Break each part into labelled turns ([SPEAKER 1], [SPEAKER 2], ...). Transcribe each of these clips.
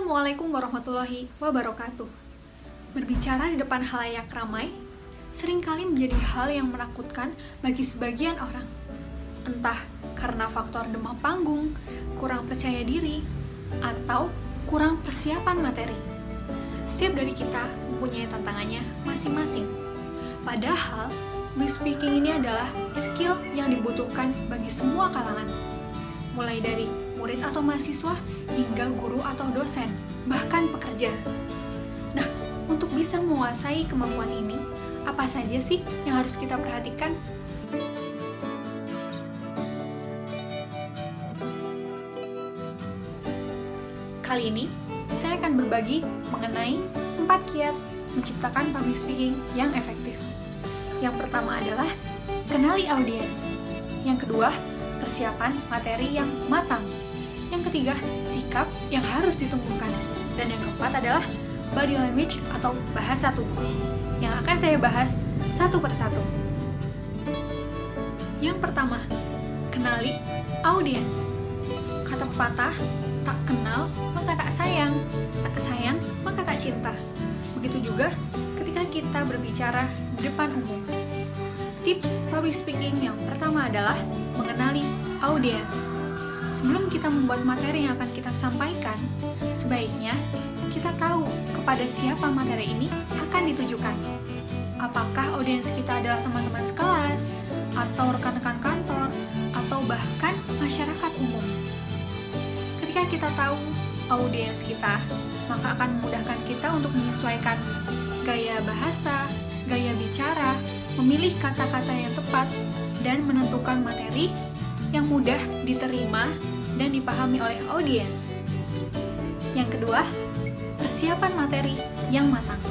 [SPEAKER 1] Assalamualaikum warahmatullahi wabarakatuh. Berbicara di depan khalayak ramai seringkali menjadi hal yang menakutkan bagi sebagian orang. Entah karena faktor demam panggung, kurang percaya diri, atau kurang persiapan materi. Setiap dari kita mempunyai tantangannya masing-masing. Padahal, public speaking ini adalah skill yang dibutuhkan bagi semua kalangan. Mulai dari murid atau mahasiswa hingga guru atau dosen, bahkan pekerja. Nah, untuk bisa menguasai kemampuan ini, apa saja sih yang harus kita perhatikan? Kali ini, saya akan berbagi mengenai 4 kiat menciptakan public speaking yang efektif. Yang pertama adalah kenali audiens. Yang kedua, persiapan materi yang matang. Yang ketiga, sikap yang harus ditumbuhkan. Dan yang keempat adalah body language atau bahasa tubuh, yang akan saya bahas satu persatu. Yang pertama, kenali audiens. Kata pepatah, tak kenal maka tak sayang maka tak cinta. Begitu juga ketika kita berbicara di depan umum. Tips public speaking yang pertama adalah mengenali audiens. Sebelum kita membuat materi yang akan kita sampaikan, sebaiknya kita tahu kepada siapa materi ini akan ditujukan. Apakah audiens kita adalah teman-teman sekelas, atau rekan-rekan kantor, atau bahkan masyarakat umum. Ketika kita tahu audiens kita, maka akan memudahkan kita untuk menyesuaikan gaya bahasa, gaya bicara, memilih kata-kata yang tepat, dan menentukan materi yang mudah diterima dan dipahami oleh audiens. Yang kedua, persiapan materi yang matang.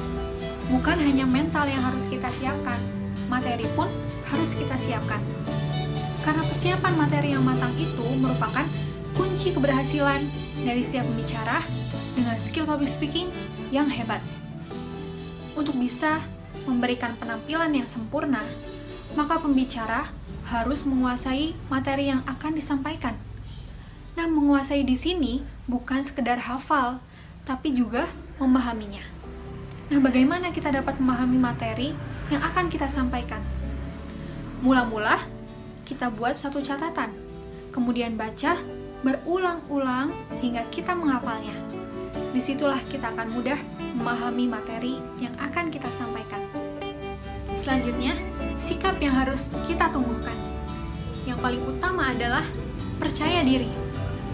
[SPEAKER 1] Bukan hanya mental yang harus kita siapkan, materi pun harus kita siapkan. Karena persiapan materi yang matang itu merupakan kunci keberhasilan dari setiap pembicara dengan skill public speaking yang hebat. Untuk bisa memberikan penampilan yang sempurna, maka pembicara harus menguasai materi yang akan disampaikan. Nah, menguasai di sini bukan sekedar hafal, tapi juga memahaminya. Nah, bagaimana kita dapat memahami materi yang akan kita sampaikan? Mula-mula, kita buat satu catatan, kemudian baca berulang-ulang hingga kita menghafalnya. Disitulah kita akan mudah memahami materi yang akan kita sampaikan. Selanjutnya, sikap yang harus kita tumbuhkan. Yang paling utama adalah percaya diri.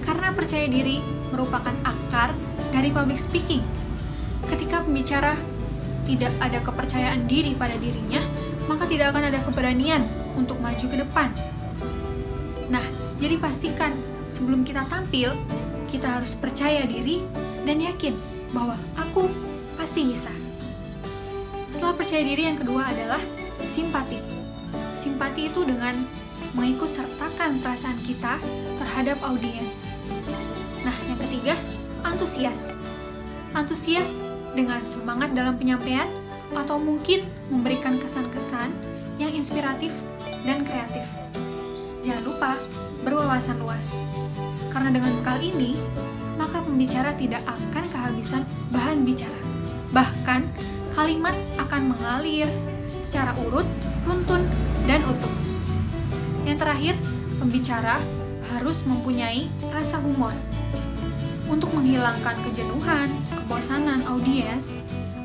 [SPEAKER 1] Karena percaya diri merupakan akar dari public speaking. Ketika pembicara tidak ada kepercayaan diri pada dirinya, maka tidak akan ada keberanian untuk maju ke depan. Nah, jadi pastikan sebelum kita tampil, kita harus percaya diri dan yakin bahwa aku pasti bisa. Setelah percaya diri, yang kedua adalah simpati. Simpati itu dengan mengikut sertakan perasaan kita terhadap audiens. Nah, yang ketiga, antusias. Antusias dengan semangat dalam penyampaian atau mungkin memberikan kesan-kesan yang inspiratif dan kreatif. Jangan lupa berwawasan luas. Karena dengan bekal ini, maka pembicara tidak akan kehabisan bahan bicara. Bahkan, kalimat akan mengalir secara urut, runtun, dan utuh. Yang terakhir, pembicara harus mempunyai rasa humor. Untuk menghilangkan kejenuhan, kebosanan audiens,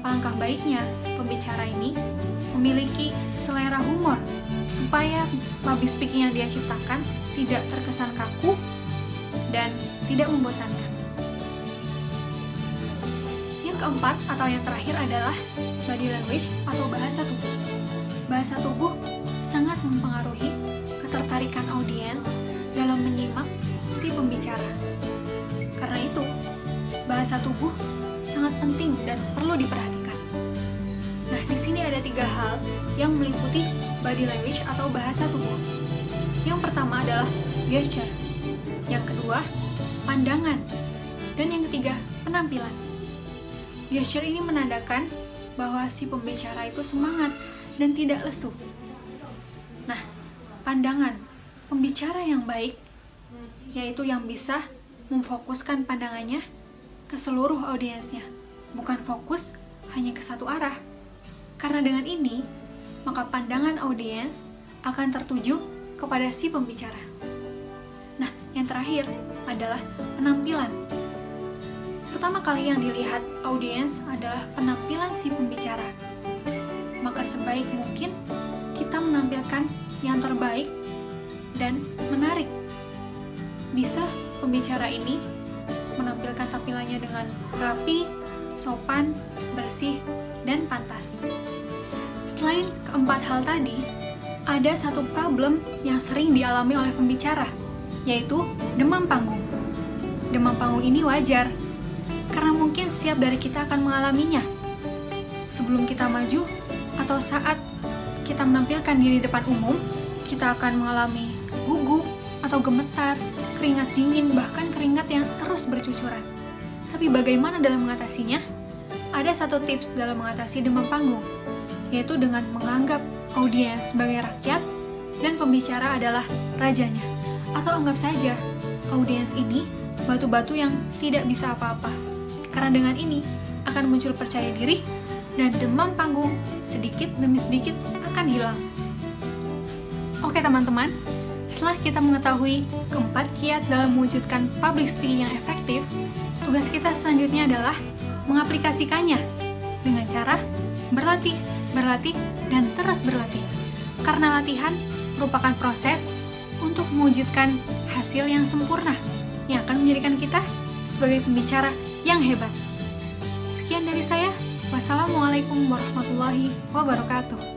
[SPEAKER 1] alangkah baiknya pembicara ini memiliki selera humor supaya public speaking yang dia ciptakan tidak terkesan kaku dan tidak membosankan. Yang keempat atau yang terakhir adalah body language atau bahasa tubuh. Bahasa tubuh sangat mempengaruhi ketertarikan audiens dalam menyimak si pembicara. Karena itu, bahasa tubuh sangat penting dan perlu diperhatikan. Nah, di sini ada 3 hal yang meliputi body language atau bahasa tubuh. Yang pertama adalah gesture. Yang kedua, pandangan. Dan yang ketiga, penampilan. Gesture ini menandakan bahwa si pembicara itu semangat dan tidak lesu. Nah, pandangan. Pembicara yang baik, yaitu yang bisa memfokuskan pandangannya ke ke seluruh audiensnya, bukan fokus hanya ke satu arah. Karena dengan ini, maka pandangan audiens akan tertuju kepada si pembicara. Nah, yang terakhir adalah penampilan. Pertama kali yang dilihat audiens adalah penampilan si pembicara. Maka sebaik mungkin kita menampilkan yang terbaik dan menarik. Bisa pembicara ini menampilkan tampilannya dengan rapi, sopan, bersih, dan pantas. Selain keempat hal tadi, ada satu problem yang sering dialami oleh pembicara, yaitu demam panggung. Demam panggung ini wajar, karena mungkin setiap dari kita akan mengalaminya. Sebelum kita maju, atau saat kita menampilkan diri depan umum, kita akan mengalami gugup atau gemetar, keringat dingin, bahkan keringat yang terus bercucuran. Tapi bagaimana dalam mengatasinya? Ada satu tips dalam mengatasi demam panggung, yaitu dengan menganggap audiens sebagai rakyat dan pembicara adalah rajanya. Atau anggap saja audiens ini batu-batu yang tidak bisa apa-apa. Karena dengan ini akan muncul percaya diri dan demam panggung sedikit demi sedikit akan hilang. Oke teman-teman, setelah kita mengetahui keempat kiat dalam mewujudkan public speaking yang efektif, tugas kita selanjutnya adalah mengaplikasikannya dengan cara berlatih, dan terus berlatih. Karena latihan merupakan proses untuk mewujudkan hasil yang sempurna yang akan menjadikan kita sebagai pembicara yang hebat. Sekian dari saya. Wassalamualaikum warahmatullahi wabarakatuh.